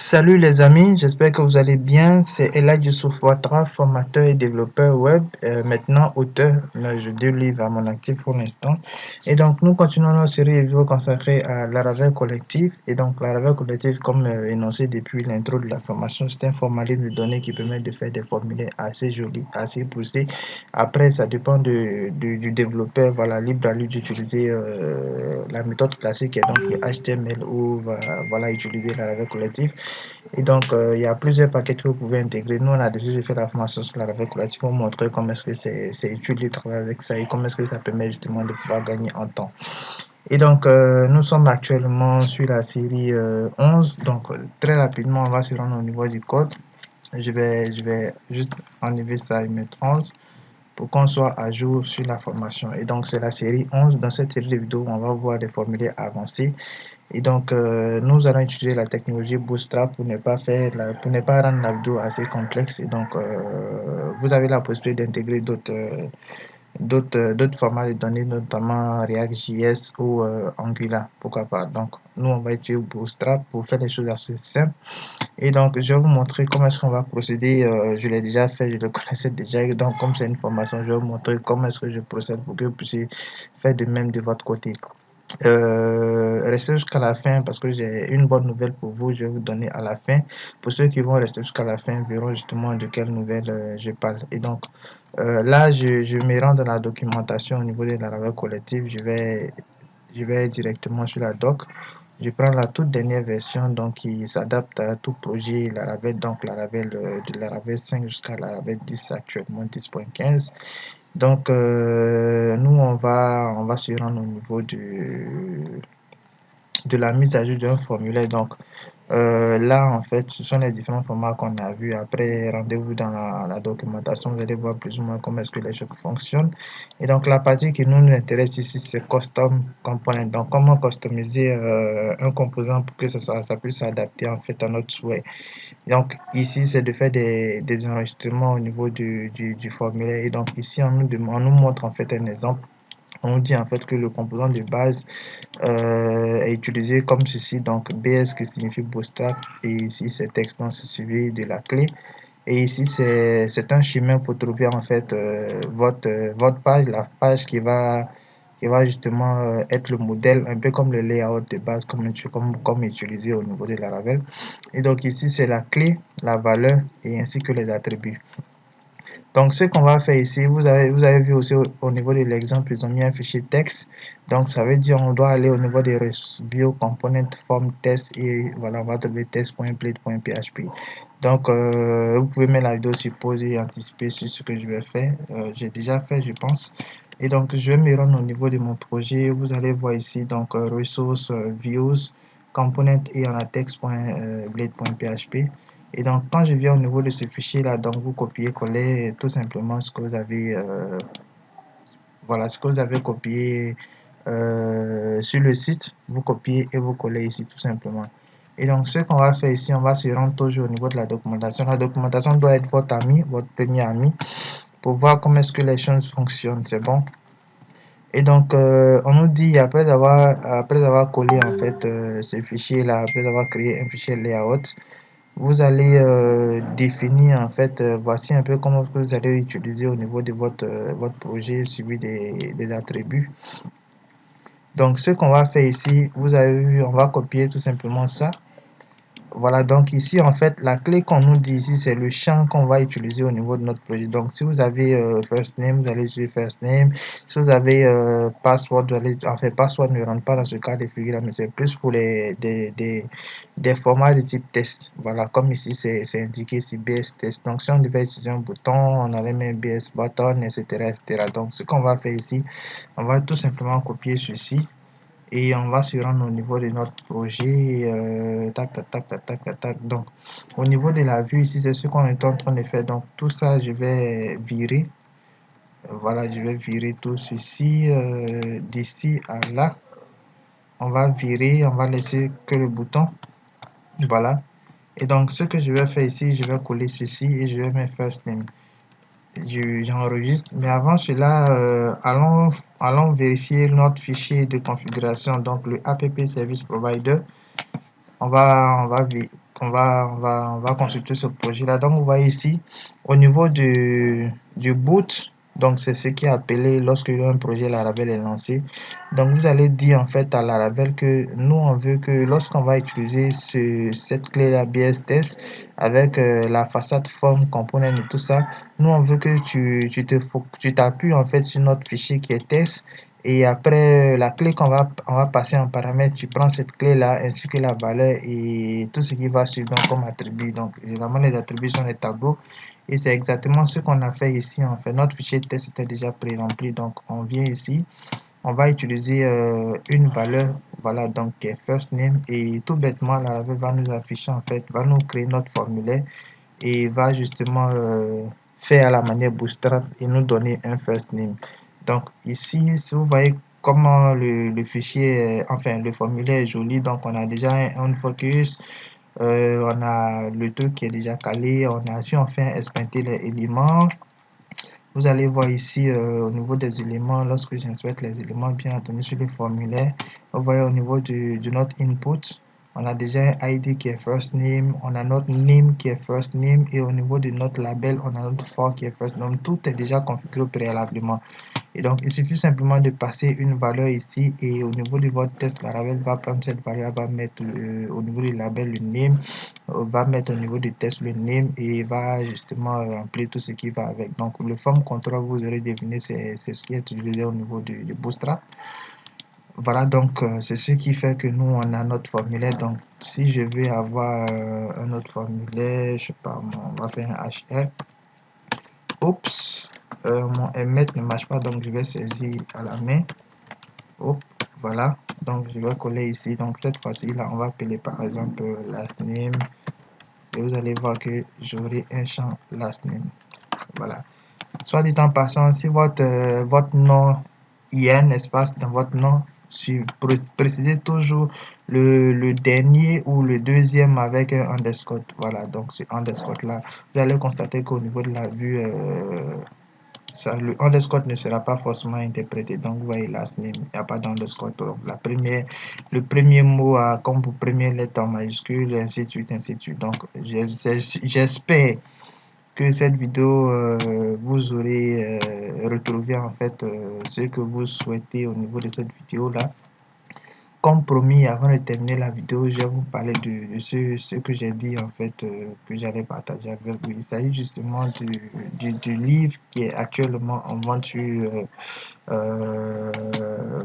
Salut les amis, j'espère que vous allez bien. C'est Eladji Youssouf Ouattara, formateur et développeur web, maintenant auteur. Là, je deux livres à mon actif pour l'instant. Et donc, nous continuons notre série de vidéos consacrée à Laravel Collectif. Et donc, Laravel Collectif, comme énoncé depuis l'intro de la formation, c'est un formulaire de données qui permet de faire des formulaires assez jolis, assez poussés. Après, ça dépend du développeur, voilà, libre à lui d'utiliser la méthode classique, et donc le HTML ou voilà, utiliser Laravel Collectif. Et donc, il y a plusieurs paquets que vous pouvez intégrer. Nous, on a déjà fait la formation sur Laravel Collectif pour montrer comment est-ce que c'est utile de travailler avec ça et comment est-ce que ça permet justement de pouvoir gagner en temps. Et donc, nous sommes actuellement sur la série 11. Donc, très rapidement, on va se rendre au niveau du code. Je vais juste enlever ça et mettre 11 pour qu'on soit à jour sur la formation. Et donc, c'est la série 11. Dans cette série de vidéos, on va voir des formulaires avancés. Et donc, nous allons utiliser la technologie Bootstrap pour ne pas rendre la vidéo assez complexe. Et donc, vous avez la possibilité d'intégrer d'autres formats de données, notamment React.js ou Angular, pourquoi pas. Donc, nous, on va utiliser Bootstrap pour faire des choses assez simples. Et donc, je vais vous montrer comment est-ce qu'on va procéder. Je l'ai déjà fait, je le connaissais déjà. Donc, comme c'est une formation, je vais vous montrer comment est-ce que je procède pour que vous puissiez faire de même de votre côté. Restez jusqu'à la fin parce que j'ai une bonne nouvelle pour vous. Je vais vous donner à la fin. Pour ceux qui vont rester jusqu'à la fin, verront justement de quelle nouvelle je parle. Et donc, là, je me rends dans la documentation au niveau de la Laravel collective. Je vais directement sur la doc. Je prends la toute dernière version donc qui s'adapte à tout projet Laravel, donc Laravel de Laravel 5 jusqu'à Laravel 10 actuellement 10.15. Donc nous on va se rendre au niveau de la mise à jour d'un formulaire. Donc là, en fait, ce sont les différents formats qu'on a vus. Après, rendez-vous dans la documentation, vous allez voir plus ou moins comment est-ce que les choses fonctionnent. Et donc, la partie qui nous intéresse ici, c'est Custom Component. Donc, comment customiser un composant pour que ça puisse s'adapter en fait à notre souhait. Donc, ici, c'est de faire des enregistrements au niveau du formulaire. Et donc, ici, on nous montre en fait un exemple. On dit en fait que le composant de base est utilisé comme ceci, donc BS qui signifie Bootstrap, et ici c'est texte, donc c'est suivi de la clé, et ici c'est un chemin pour trouver en fait votre page, la page qui va justement être le modèle, un peu comme le layout de base comme utilisé au niveau de la Laravel. Et donc ici c'est la clé, la valeur et ainsi que les attributs. Donc, ce qu'on va faire ici, vous avez vu aussi au niveau de l'exemple, ils ont mis un fichier texte. Donc, ça veut dire on doit aller au niveau des bio component form test et voilà, on va trouver test.plate.php. Donc, vous pouvez mettre la vidéo sur pause et anticiper sur ce que je vais faire. J'ai déjà fait, je pense. Et donc, je vais me rendre au niveau de mon projet. Vous allez voir ici, donc, ressources, views, component et on a text.blade.php. Et donc, quand je viens au niveau de ce fichier-là, donc vous copiez-coller tout simplement ce que vous avez, voilà, ce que vous avez copié sur le site, vous copiez et vous collez ici tout simplement. Et donc, ce qu'on va faire ici, on va se rendre toujours au niveau de la documentation. La documentation doit être votre ami, votre premier ami, pour voir comment est-ce que les choses fonctionnent. C'est bon. Et donc, on nous dit, après avoir collé en fait ce fichier-là, après avoir créé un fichier layout, vous allez définir en fait, voici un peu comment vous allez utiliser au niveau de votre projet suivi des attributs. Donc, ce qu'on va faire ici, vous avez vu, on va copier tout simplement ça. Voilà, donc ici, en fait, la clé qu'on nous dit ici, c'est le champ qu'on va utiliser au niveau de notre projet. Donc, si vous avez first name, vous allez utiliser first name. Si vous avez password, vous allez, en fait, password ne rentre pas dans ce cas de figure, mais c'est plus pour des formats de type test. Voilà, comme ici, c'est indiqué ici BS test. Donc, si on devait utiliser un bouton, on allait mettre BS button, etc., etc. Donc, ce qu'on va faire ici, on va tout simplement copier ceci. Et on va se rendre au niveau de notre projet. Tac, tac, tac, tac, tac, tac, tac. Donc, au niveau de la vue, ici, c'est ce qu'on est en train de faire. Donc, tout ça, je vais virer. Voilà, je vais virer tout ceci d'ici à là. On va virer, on va laisser que le bouton. Voilà. Et donc, ce que je vais faire ici, je vais coller ceci et je vais mettre first name. J'enregistre, mais avant cela, allons vérifier notre fichier de configuration, donc le app service provider. On va on va consulter ce projet là. Donc vous voyez ici au niveau du boot, donc c'est ce qui est appelé lorsque un projet Laravel est lancé. Donc vous allez dire en fait à Laravel que nous on veut que lorsqu'on va utiliser cette clé là BSTest avec la façade form component et tout ça, nous on veut que tu t'appuies en fait sur notre fichier qui est test. Et après, la clé on va passer en paramètre, tu prends cette clé-là ainsi que la valeur et tout ce qui va suivre donc, comme attribut. Donc, généralement, les attributs sont les tableaux. Et c'est exactement ce qu'on a fait ici. En fait, notre fichier test était déjà pré-rempli. Donc, on vient ici, on va utiliser une valeur, voilà, donc qui est first name. Et tout bêtement, Laravel va nous afficher, en fait, va nous créer notre formulaire et va justement faire à la manière Bootstrap et nous donner un first name. Donc ici, si vous voyez comment le fichier, enfin le formulaire est joli, donc on a déjà un focus, on a le truc qui est déjà calé, on a si on fait inspecter les éléments, vous allez voir ici au niveau des éléments, lorsque j'inspecte les éléments bien entendu sur le formulaire, vous voyez au niveau de notre input, on a déjà un ID qui est first name, on a notre name qui est first name et au niveau de notre label, on a notre for qui est first name. Tout est déjà configuré préalablement. Et donc, il suffit simplement de passer une valeur ici et au niveau de votre test, Laravel va prendre cette valeur, va mettre au niveau du label le name, va mettre au niveau du test le name et va justement remplir tout ce qui va avec. Donc, le form control, vous aurez deviné, c'est ce qui est utilisé au niveau du Bootstrap. Voilà, donc c'est ce qui fait que nous, on a notre formulaire. Donc, si je veux avoir un autre formulaire, je sais pas, on va faire un HR. Oups, mon mmettre ne marche pas, donc je vais saisir à la main. Hop, voilà, donc je vais coller ici. Donc cette fois-ci, là, on va appeler par exemple last name. Et vous allez voir que j'aurai un champ last name. Voilà. Soit dit en passant, si votre nom, il y a un espace dans votre nom, précisez toujours le dernier ou le deuxième avec un underscore. Voilà, donc ce underscore là, vous allez constater qu'au niveau de la vue, ça, le underscore ne sera pas forcément interprété. Donc, vous voyez, last name, il n'y a pas d'underscore. Donc, le premier mot a comme pour première lettre en majuscule, ainsi de suite, ainsi de suite. Donc, j'espère que cette vidéo vous aurez retrouvé en fait ce que vous souhaitez au niveau de cette vidéo là. Comme promis, avant de terminer la vidéo, je vais vous parler de ce que j'ai dit en fait que j'allais partager avec vous. Il s'agit justement du livre qui est actuellement en vente sur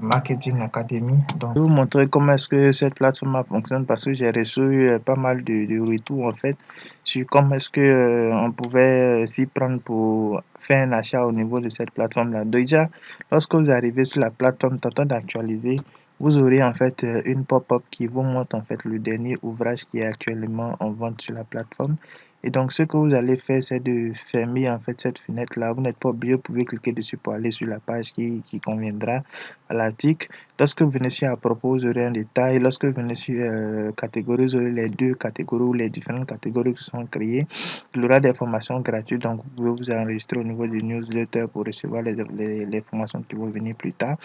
Marketing Academy. Donc, je vais vous montrer comment est-ce que cette plateforme fonctionne parce que j'ai reçu pas mal de retours en fait sur comment est-ce que on pouvait s'y prendre pour faire un achat au niveau de cette plateforme là. Déjà, lorsque vous arrivez sur la plateforme, tentant d'actualiser, vous aurez en fait une pop-up qui vous montre en fait le dernier ouvrage qui est actuellement en vente sur la plateforme. Et donc, ce que vous allez faire, c'est de fermer en fait cette fenêtre-là. Vous n'êtes pas obligé, vous pouvez cliquer dessus pour aller sur la page qui conviendra à l'article. Lorsque vous venez sur à propos, vous aurez un détail. Lorsque vous venez sur catégorie, vous aurez les deux catégories ou les différentes catégories qui sont créées. Il y aura des formations gratuites, donc vous pouvez vous enregistrer au niveau du newsletter pour recevoir les formations qui vont venir plus tard.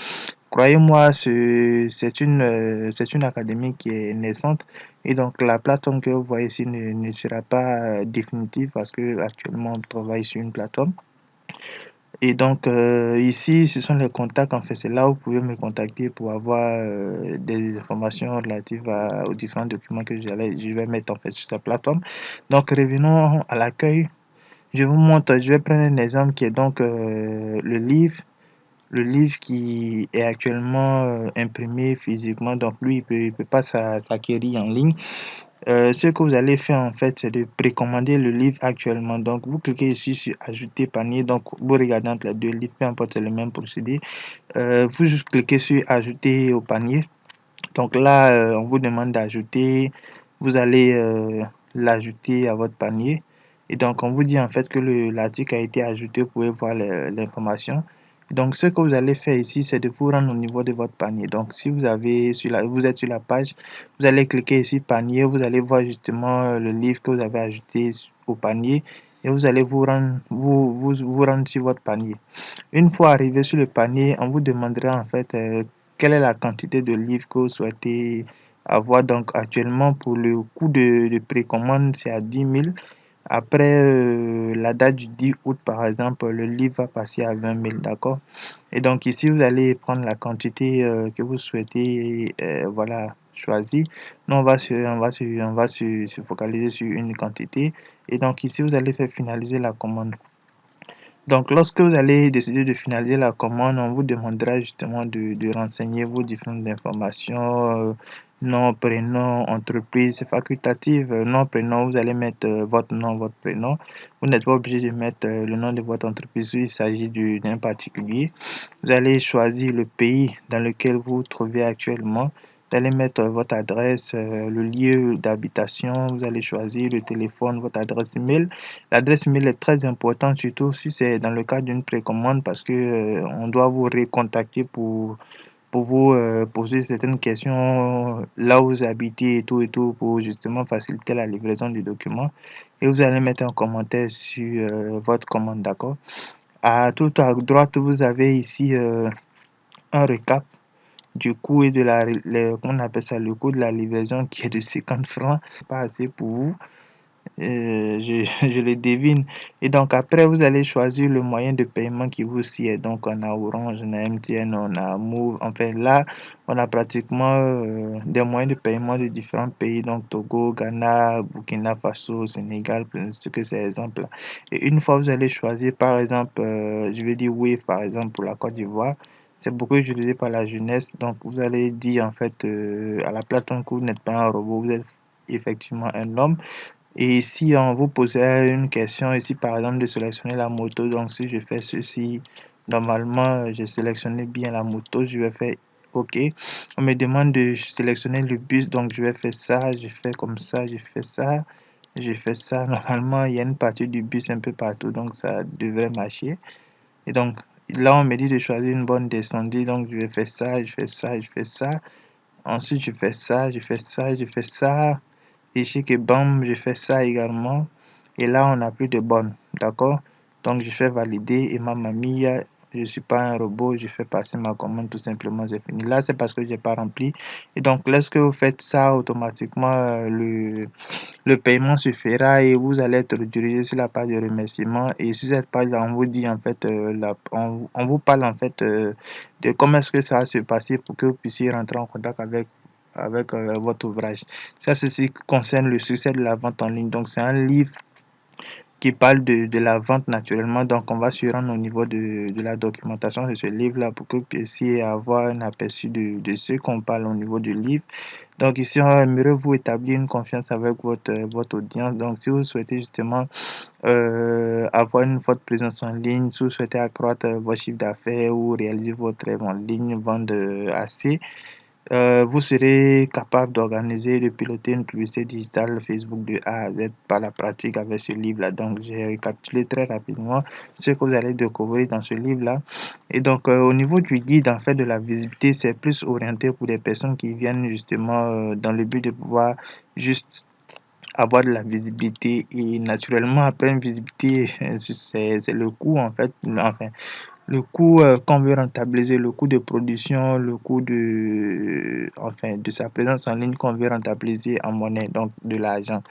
Croyez-moi, c'est une académie qui est naissante et donc la plateforme que vous voyez ici ne sera pas définitive parce que actuellement on travaille sur une plateforme. Et donc ici, ce sont les contacts en fait, c'est là où vous pouvez me contacter pour avoir des informations relatives aux différents documents que je vais mettre en fait sur la plateforme. Donc revenons à l'accueil. Je vous montre, je vais prendre un exemple qui est donc le livre qui est actuellement imprimé physiquement, donc lui, il peut pas s'acquérir en ligne. Ce que vous allez faire en fait, c'est de précommander le livre actuellement. Donc, vous cliquez ici sur ajouter panier. Donc, vous regardez entre les deux livres, peu importe, c'est le même procédé. Vous juste cliquez sur ajouter au panier. Donc là, on vous demande d'ajouter. Vous allez l'ajouter à votre panier. Et donc, on vous dit en fait que l'article a été ajouté. Vous pouvez voir l'information. Donc, ce que vous allez faire ici, c'est de vous rendre au niveau de votre panier. Donc, si vous avez vous êtes sur la page, vous allez cliquer ici panier. Vous allez voir justement le livre que vous avez ajouté au panier. Et vous allez vous rendre sur votre panier. Une fois arrivé sur le panier, on vous demandera en fait quelle est la quantité de livres que vous souhaitez avoir. Donc actuellement pour le coût de précommande c'est à 10 000. Après la date du 10 août par exemple, le livre va passer à 20 000, d'accord. Et donc ici vous allez prendre la quantité que vous souhaitez voilà choisir. Nous on va se focaliser sur une quantité. Et donc ici vous allez faire finaliser la commande. Donc, lorsque vous allez décider de finaliser la commande, on vous demandera justement de renseigner vos différentes informations, nom, prénom, entreprise, c'est facultatif. Nom, prénom, vous allez mettre votre nom, votre prénom. Vous n'êtes pas obligé de mettre le nom de votre entreprise s'il s'agit d'un particulier. Vous allez choisir le pays dans lequel vous vous trouvez actuellement. Vous allez mettre votre adresse, le lieu d'habitation, vous allez choisir le téléphone, votre adresse email. L'adresse email est très importante, surtout si c'est dans le cadre d'une précommande, parce que on doit vous recontacter pour vous poser certaines questions là où vous habitez et tout, pour justement faciliter la livraison du document. Et vous allez mettre un commentaire sur votre commande, d'accord? Tout à droite, vous avez ici un récap du coût et de on appelle ça le coût de la livraison qui est de 50 francs. C'est pas assez pour vous. Je le devine. Et donc après, vous allez choisir le moyen de paiement qui vous sied. Donc on a Orange, on a MTN, on a Move. Enfin là, on a pratiquement des moyens de paiement de différents pays. Donc Togo, Ghana, Burkina Faso, Sénégal, ce que ces exemples-là. Et une fois vous allez choisir, par exemple, je vais dire Wave par exemple pour la Côte d'Ivoire. C'est beaucoup utilisé par la jeunesse. Donc vous allez dire en fait à la plateforme que vous n'êtes pas un robot, vous êtes effectivement un homme. Et si on vous posait une question ici, par exemple, de sélectionner la moto, donc si je fais ceci, normalement, j'ai sélectionné bien la moto, je vais faire OK. On me demande de sélectionner le bus, donc je vais faire ça, je fais comme ça, je fais ça, je fais ça. Normalement, il y a une partie du bus un peu partout, donc ça devrait marcher. Et donc, là, on me dit de choisir une bonne descente, donc je vais faire ça, je fais ça, je fais ça. Ensuite, je fais ça, je fais ça, je fais ça. Et chez que bam, je fais ça également. Et là, on n'a plus de bonnes. D'accord? Donc, je fais valider et ma mamie, je ne suis pas un robot, je fais passer ma commande, tout simplement, c'est fini. Là, c'est parce que je n'ai pas rempli. Et donc, lorsque vous faites ça, automatiquement, le paiement se fera et vous allez être redirigé sur la page de remerciement. Et sur cette page-là, on vous dit en fait, on vous parle en fait de comment est-ce que ça va se passer pour que vous puissiez rentrer en contact avec votre ouvrage. Ça, c'est ce qui concerne le succès de la vente en ligne. Donc, c'est un livre qui parle de la vente naturellement. Donc, on va se rendre au niveau de la documentation de ce livre-là pour que vous puissiez avoir un aperçu de ce qu'on parle au niveau du livre. Donc, ici, on aimerait vous établir une confiance avec votre audience. Donc, si vous souhaitez justement avoir une forte présence en ligne, si vous souhaitez accroître votre chiffre d'affaires ou réaliser votre rêve en ligne, vendre assez, vous serez capable d'organiser et de piloter une publicité digitale Facebook de A à Z par la pratique avec ce livre-là. Donc, j'ai récapitulé très rapidement ce que vous allez découvrir dans ce livre-là. Et donc, au niveau du guide, en fait, de la visibilité, c'est plus orienté pour des personnes qui viennent justement dans le but de pouvoir juste avoir de la visibilité. Et naturellement, après une visibilité, c'est le coût, en fait, enfin, le coût qu'on veut rentabiliser, le coût de production, le coût enfin, de sa présence en ligne qu'on veut rentabiliser en monnaie, donc de l'argent.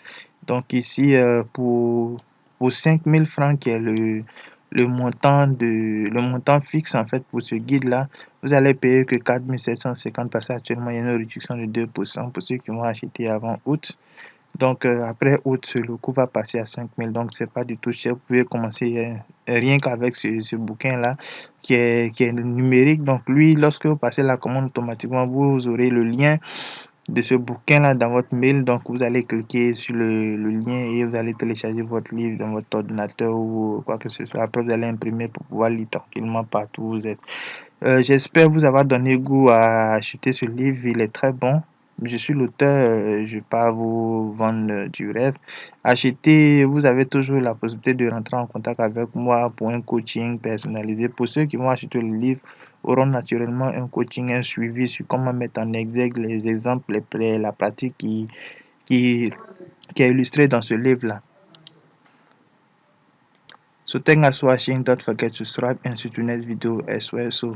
Donc ici, pour 5000 francs, qui est le montant fixe en fait pour ce guide-là, vous allez payer que 4750 parce qu'actuellement il y a une réduction de 2% pour ceux qui vont acheter avant août. Donc, après août, le coût va passer à 5000. Donc, c'est pas du tout cher. Vous pouvez commencer rien qu'avec ce bouquin-là qui est numérique. Donc, lui, lorsque vous passez la commande automatiquement, vous aurez le lien de ce bouquin-là dans votre mail. Donc, vous allez cliquer sur le lien et vous allez télécharger votre livre dans votre ordinateur ou quoi que ce soit. Après, vous allez imprimer pour pouvoir lire tranquillement partout où vous êtes. J'espère vous avoir donné goût à acheter ce livre. Il est très bon. Je suis l'auteur, je ne vais pas vous vendre du rêve. Achetez, vous avez toujours la possibilité de rentrer en contact avec moi pour un coaching personnalisé. Pour ceux qui vont acheter le livre, auront naturellement un coaching, un suivi sur comment mettre en exergue les exemples, la pratique qui, qui est illustrée dans ce livre-là. So thanks for watching. Don't forget to subscribe and see the next video as well. So